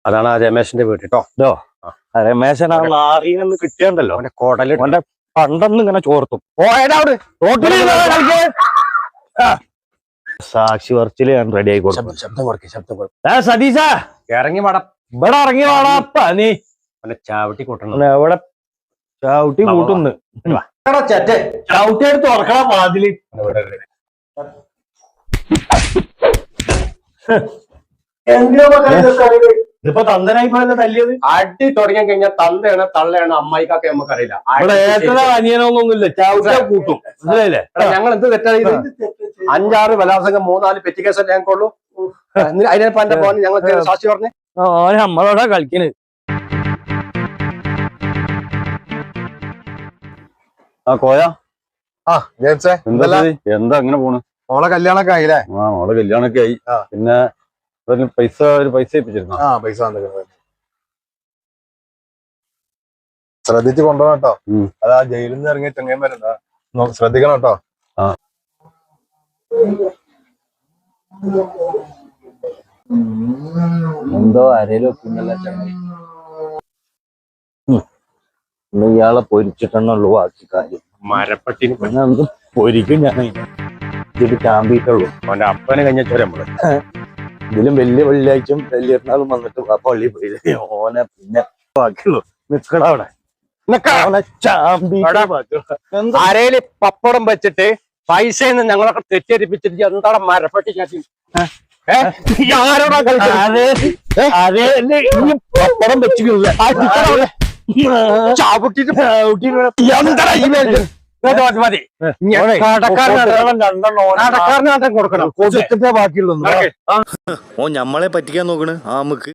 അതാണ് ആ രമേശന്റെ വീട് കേട്ടോ. രമേശൻ ആ നാറിന്ന് കിട്ടിയണ്ടല്ലോ അവന്റെ കോടല് അവന്റെ പണ്ടെന്ന് ഇങ്ങനെ ചോർത്തും. സാക്ഷി പറച്ചില് ഞാൻ റെഡി ആയി കൊടുക്കും. സതീശ ഇറങ്ങി മട ഇവിടെ ഇറങ്ങി വാടാപ്പ നീ അവനെ ചാവട്ടി കൂട്ടണം. എവിടെ ചവിട്ടി കൂട്ടുന്നു. ചവിട്ടി എടുത്ത് തുറക്കണ വാതില്. ഇതിപ്പോ തന്തനായി പോയല്ലോ തല്ലിയത്. അടി തുടങ്ങി കഴിഞ്ഞാൽ തന്തയാണ് തള്ളയാണ് അമ്മായിക്കൊക്കെ നമുക്കറിയില്ല. ഇവിടെ ഏത്തനോ അനിയനൊന്നുമില്ല. ചവിട്ടിയാ കൂട്ടും. മനസ്സിലായില്ലേ? ഞങ്ങൾ എന്ത് തെറ്റാണ് ഇത്? 5-6 ബലാത്സംഗം 3-4 പെറ്റി കേസല്ലേ ഞങ്ങൾക്കുള്ളൂ. അതിനിപ്പോ എന്റെ പോകാൻ ഞങ്ങൾ സാക്ഷി പറഞ്ഞേ. ഓന് നമ്മളോടാ കളിക്കണ്. കോയ ജെയിംസേ, എന്താ അങ്ങനെ പോണ്? മോളെ കല്യാണൊക്കെ ആയില്ലേ? മോളെ കല്യാണൊക്കെ ആയി. പിന്നെ ഒരു പൈസ ഏൽപ്പിച്ചിരുന്നു. പൈസ വന്നിട്ടുണ്ട്. ശ്രദ്ധിച്ച് കൊണ്ടുപോകണം കേട്ടോ. അതാ ജയിലിൽ നിന്ന് ഇറങ്ങിയ ചെങ്ങൻ വരുന്ന ശ്രദ്ധിക്കണം കേട്ടോ. എന്തോ അരയിലോ ഇയാളെ പൊരിച്ചിട്ടെന്നുള്ളൂ ബാക്കി കാര്യം. മരപ്പട്ടിന് പൊരിക്കും ഞാൻ ഇതിൽ ചാമ്പിയിട്ടുള്ളൂ. അവന്റെ അപ്പനെ കഴിഞ്ഞ നമ്മള് ഇതിലും വലിയ വെള്ളിയാഴ്ചയും വലിയൊരുന്നാളും വന്നിട്ട് പള്ളി പോയില്ലേ. ഓനെ പിന്നെ ബാക്കിയുള്ളൂ. നിക്കടാ അവിടെ. അരയില് പപ്പടം വെച്ചിട്ട് പൈസ ഞങ്ങളൊക്കെ തെറ്റിദ്ധരിപ്പിച്ചിട്ട് എന്താണ് മരപ്പട്ടി ചാറ്റി ആരോടാ പപ്പടം വെച്ചിട്ടില്ല. മതി കടക്കാരനാട്ടം കൊടുക്കണം. ബാക്കിയുള്ളൂ. ഓ ഞമ്മളെ പറ്റിക്കാൻ നോക്കണ്. നമുക്ക്